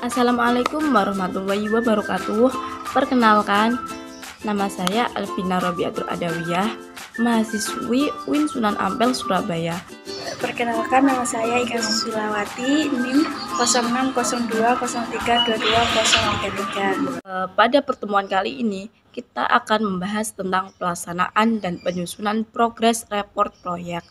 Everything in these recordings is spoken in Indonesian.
Assalamualaikum warahmatullahi wabarakatuh. Perkenalkan, nama saya Alvina Robiatul Adawiyah, mahasiswi UIN Sunan Ampel, Surabaya. Perkenalkan, nama saya Ika Susilawati, NIM 0602032233. Pada pertemuan kali ini, kita akan membahas tentang pelaksanaan dan penyusunan progres report proyek.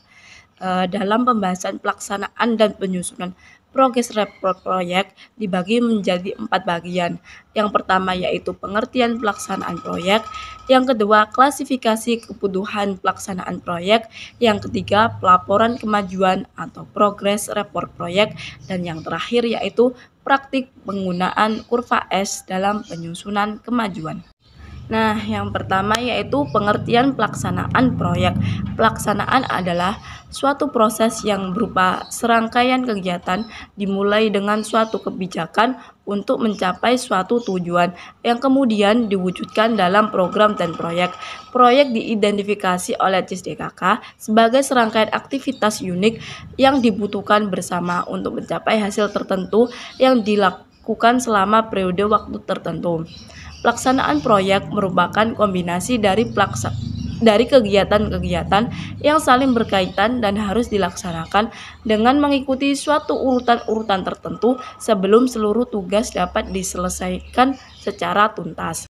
Dalam pembahasan pelaksanaan dan penyusunan progres report proyek dibagi menjadi 4 bagian. Yang pertama yaitu pengertian pelaksanaan proyek, yang kedua klasifikasi kebutuhan pelaksanaan proyek, yang ketiga pelaporan kemajuan atau progres report proyek, dan yang terakhir yaitu praktik penggunaan kurva S dalam penyusunan kemajuan. Nah, yang pertama yaitu pengertian pelaksanaan proyek. Pelaksanaan adalah suatu proses yang berupa serangkaian kegiatan dimulai dengan suatu kebijakan untuk mencapai suatu tujuan yang kemudian diwujudkan dalam program dan proyek. Proyek diidentifikasi oleh CISDKK sebagai serangkaian aktivitas unik yang dibutuhkan bersama untuk mencapai hasil tertentu yang dilakukan selama periode waktu tertentu. Pelaksanaan proyek merupakan kombinasi dari kegiatan-kegiatan yang saling berkaitan dan harus dilaksanakan dengan mengikuti suatu urutan-urutan tertentu sebelum seluruh tugas dapat diselesaikan secara tuntas.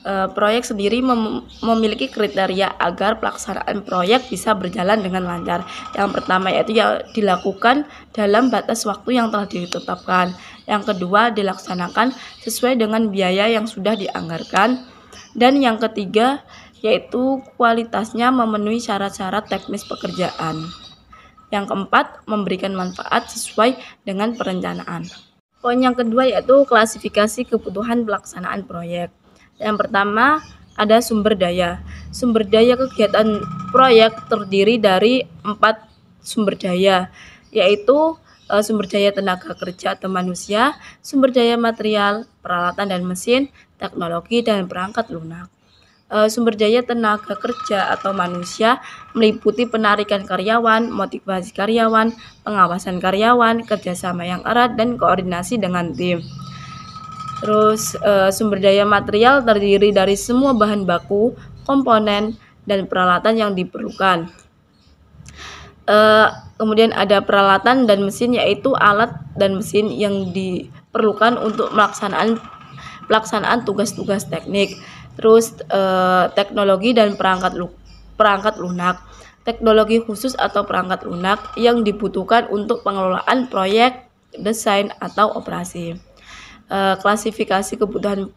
Proyek sendiri memiliki kriteria agar pelaksanaan proyek bisa berjalan dengan lancar. Yang pertama yaitu dilakukan dalam batas waktu yang telah ditetapkan. Yang kedua, dilaksanakan sesuai dengan biaya yang sudah dianggarkan. Dan yang ketiga yaitu kualitasnya memenuhi syarat-syarat teknis pekerjaan. Yang keempat, memberikan manfaat sesuai dengan perencanaan. Poin yang kedua yaitu klasifikasi kebutuhan pelaksanaan proyek. Yang pertama ada sumber daya. Sumber daya kegiatan proyek terdiri dari 4 sumber daya, yaitu sumber daya tenaga kerja atau manusia, sumber daya material, peralatan dan mesin, teknologi, dan perangkat lunak. Sumber daya tenaga kerja atau manusia meliputi penarikan karyawan, motivasi karyawan, pengawasan karyawan, kerjasama yang erat, dan koordinasi dengan tim. Terus sumber daya material terdiri dari semua bahan baku, komponen, dan peralatan yang diperlukan. Kemudian ada peralatan dan mesin, yaitu alat dan mesin yang diperlukan untuk pelaksanaan tugas-tugas teknik. Terus teknologi dan perangkat lunak. Teknologi khusus atau perangkat lunak yang dibutuhkan untuk pengelolaan proyek, desain, atau operasi. Klasifikasi kebutuhan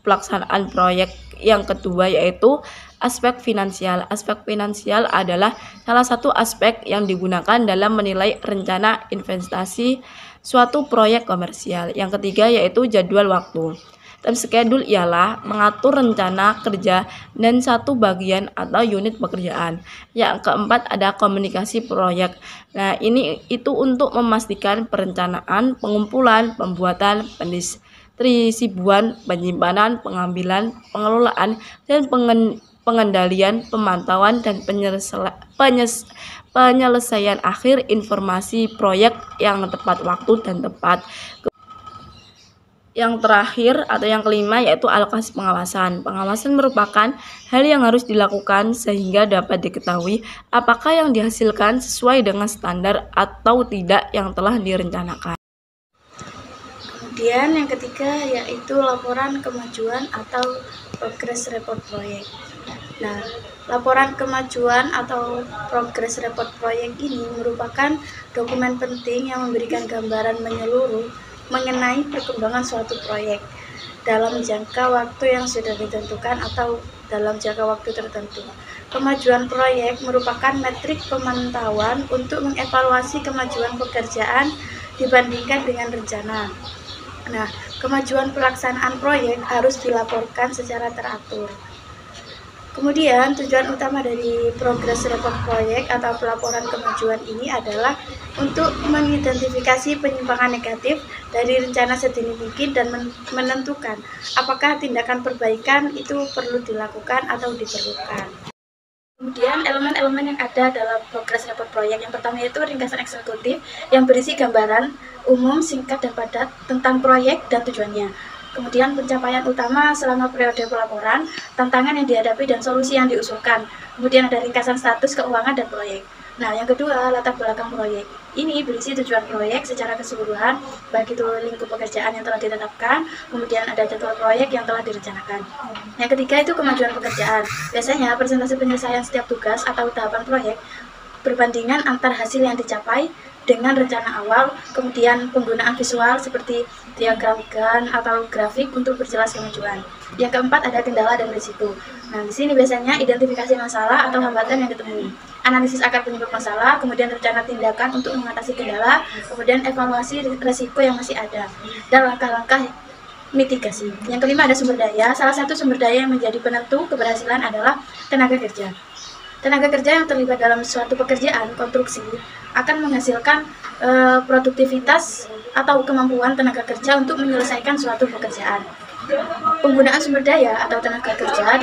pelaksanaan proyek yang kedua yaitu aspek finansial. Aspek finansial adalah salah satu aspek yang digunakan dalam menilai rencana investasi suatu proyek komersial. Yang ketiga yaitu jadwal waktu. Time schedule ialah mengatur rencana kerja dan satu bagian atau unit pekerjaan. Yang keempat ada komunikasi proyek. Nah, itu untuk memastikan perencanaan, pengumpulan, pembuatan, pendistribusian, penyimpanan, pengambilan, pengelolaan, dan pengendalian, pemantauan, dan penyelesaian akhir informasi proyek yang tepat waktu dan tepat. Yang terakhir atau yang kelima yaitu alokasi pengawasan. Pengawasan merupakan hal yang harus dilakukan sehingga dapat diketahui apakah yang dihasilkan sesuai dengan standar atau tidak yang telah direncanakan. Kemudian yang ketiga yaitu laporan kemajuan atau progress report proyek. Nah, laporan kemajuan atau progress report proyek ini merupakan dokumen penting yang memberikan gambaran menyeluruh mengenai perkembangan suatu proyek dalam jangka waktu yang sudah ditentukan atau dalam jangka waktu tertentu. Kemajuan proyek merupakan metrik pemantauan untuk mengevaluasi kemajuan pekerjaan dibandingkan dengan rencana. Nah, kemajuan pelaksanaan proyek harus dilaporkan secara teratur. Kemudian tujuan utama dari progress report proyek atau pelaporan kemajuan ini adalah untuk mengidentifikasi penyimpangan negatif dari rencana sedini mungkin dan menentukan apakah tindakan perbaikan itu perlu dilakukan atau diperlukan. Kemudian elemen-elemen yang ada dalam progres report proyek yang pertama yaitu ringkasan eksekutif yang berisi gambaran umum, singkat, dan padat tentang proyek dan tujuannya. Kemudian pencapaian utama selama periode pelaporan, tantangan yang dihadapi dan solusi yang diusulkan. Kemudian ada ringkasan status keuangan dan proyek. Nah, yang kedua, latar belakang proyek. Ini berisi tujuan proyek secara keseluruhan, baik itu lingkup pekerjaan yang telah ditetapkan, kemudian ada jadwal proyek yang telah direncanakan. Yang ketiga itu kemajuan pekerjaan. Biasanya presentasi penyelesaian setiap tugas atau tahapan proyek perbandingan antar hasil yang dicapai dengan rencana awal, kemudian penggunaan visual seperti diagram Gantt atau grafik untuk perjelas kemajuan. Yang keempat ada kendala dan risiko. Nah, di sini biasanya identifikasi masalah atau hambatan yang ditemui, analisis akar penyebab masalah, kemudian rencana tindakan untuk mengatasi kendala, kemudian evaluasi risiko yang masih ada, dan langkah-langkah mitigasi. Yang kelima ada sumber daya. Salah satu sumber daya yang menjadi penentu keberhasilan adalah tenaga kerja. Tenaga kerja yang terlibat dalam suatu pekerjaan konstruksi akan menghasilkan produktivitas atau kemampuan tenaga kerja untuk menyelesaikan suatu pekerjaan. Penggunaan sumber daya atau tenaga kerja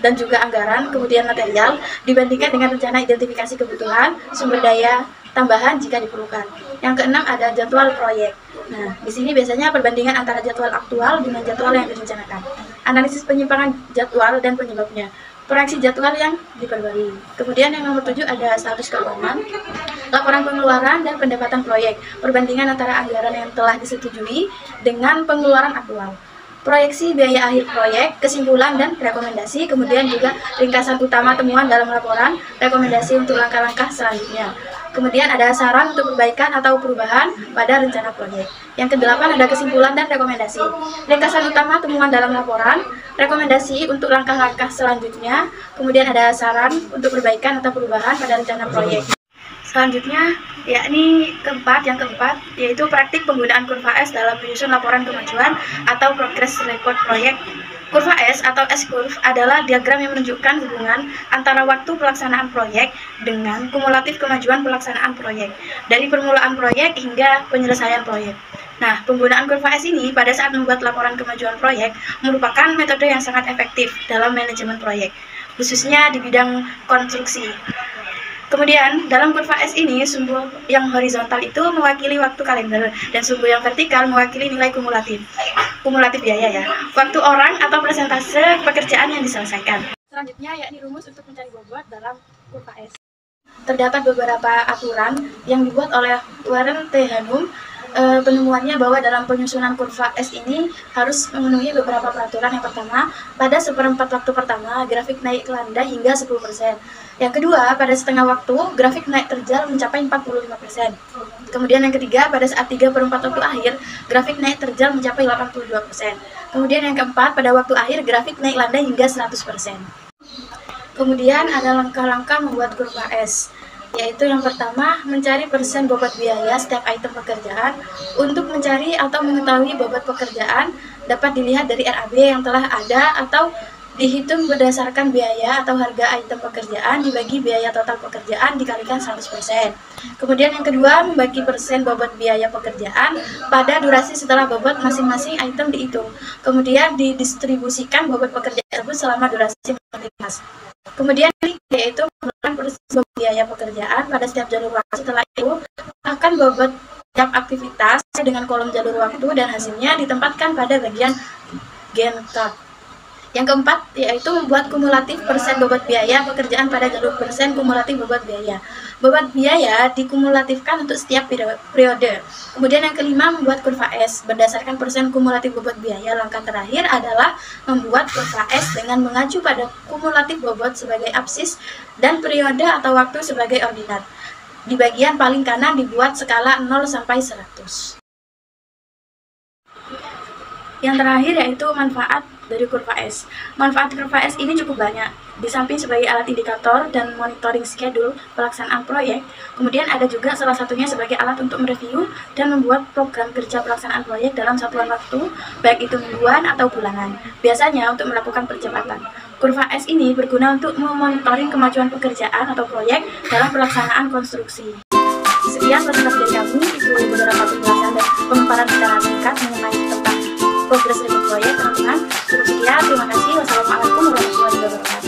dan juga anggaran, kemudian material dibandingkan dengan rencana identifikasi kebutuhan sumber daya tambahan jika diperlukan. Yang keenam ada jadwal proyek. Nah, di sini biasanya perbandingan antara jadwal aktual dengan jadwal yang direncanakan. Analisis penyimpangan jadwal dan penyebabnya. Proyeksi jadwal yang diperbarui. Kemudian yang nomor 7 ada status keuangan, laporan pengeluaran dan pendapatan proyek, perbandingan antara anggaran yang telah disetujui dengan pengeluaran aktual. Proyeksi biaya akhir proyek, kesimpulan dan rekomendasi, kemudian juga ringkasan utama temuan dalam laporan, rekomendasi untuk langkah-langkah selanjutnya. Kemudian ada saran untuk perbaikan atau perubahan pada rencana proyek. Yang kedelapan ada kesimpulan dan rekomendasi. Ringkasan utama temuan dalam laporan, rekomendasi untuk langkah-langkah selanjutnya, kemudian ada saran untuk perbaikan atau perubahan pada rencana proyek. Selanjutnya, yang keempat, yaitu praktik penggunaan kurva S dalam menyusun laporan kemajuan atau progress report proyek. Kurva S atau S-curve adalah diagram yang menunjukkan hubungan antara waktu pelaksanaan proyek dengan kumulatif kemajuan pelaksanaan proyek, dari permulaan proyek hingga penyelesaian proyek. Nah, penggunaan kurva S ini pada saat membuat laporan kemajuan proyek merupakan metode yang sangat efektif dalam manajemen proyek, khususnya di bidang konstruksi. Kemudian, dalam kurva S ini, sumbu yang horizontal itu mewakili waktu kalender, dan sumbu yang vertikal mewakili nilai kumulatif biaya ya, waktu orang atau persentase pekerjaan yang diselesaikan. Selanjutnya, yakni rumus untuk mencari bobot dalam kurva S. Terdapat beberapa aturan yang dibuat oleh Warren T. Hannum. Penemuannya bahwa dalam penyusunan kurva S ini harus memenuhi beberapa peraturan. Yang pertama, pada seperempat waktu pertama, grafik naik landa hingga 10%. Yang kedua, pada setengah waktu, grafik naik terjal mencapai 45%. Kemudian yang ketiga, pada saat 3/4 waktu akhir, grafik naik terjal mencapai 82%. Kemudian yang keempat, pada waktu akhir, grafik naik landa hingga 100%. Kemudian ada langkah-langkah membuat kurva S, yaitu yang pertama, mencari persen bobot biaya setiap item pekerjaan. Untuk mencari atau mengetahui bobot pekerjaan dapat dilihat dari RAB yang telah ada atau dihitung berdasarkan biaya atau harga item pekerjaan dibagi biaya total pekerjaan dikalikan 100%. Kemudian yang kedua, membagi persen bobot biaya pekerjaan pada durasi setelah bobot masing-masing item dihitung. Kemudian didistribusikan bobot pekerjaan tersebut selama durasi aktivitas. Kemudian yaitu menggunakan persen biaya pekerjaan pada setiap jalur waktu. Setelah itu akan bobot setiap aktivitas dengan kolom jalur waktu dan hasilnya ditempatkan pada bagian Gantt. Yang keempat yaitu membuat kumulatif persen bobot biaya pekerjaan pada jalur persen kumulatif bobot biaya. Bobot biaya dikumulatifkan untuk setiap periode. Kemudian yang kelima, membuat kurva S berdasarkan persen kumulatif bobot biaya. Langkah terakhir adalah membuat kurva S dengan mengacu pada kumulatif bobot sebagai absis dan periode atau waktu sebagai ordinat. Di bagian paling kanan dibuat skala 0 sampai 100. Yang terakhir yaitu manfaat dari kurva S. Manfaat kurva S ini cukup banyak. Di samping sebagai alat indikator dan monitoring schedule pelaksanaan proyek, kemudian ada juga salah satunya sebagai alat untuk mereview dan membuat program kerja pelaksanaan proyek dalam satuan waktu, baik itu mingguan atau bulanan. Biasanya untuk melakukan percepatan. Kurva S ini berguna untuk memonitoring kemajuan pekerjaan atau proyek dalam pelaksanaan konstruksi. Sekian presentasi dari kami, itu beberapa penjelasan dan pemaparan secara singkat mengenai tentang progres report proyek, teman-teman. Cukup sekian, terima kasih. Wassalamualaikum warahmatullahi wabarakatuh.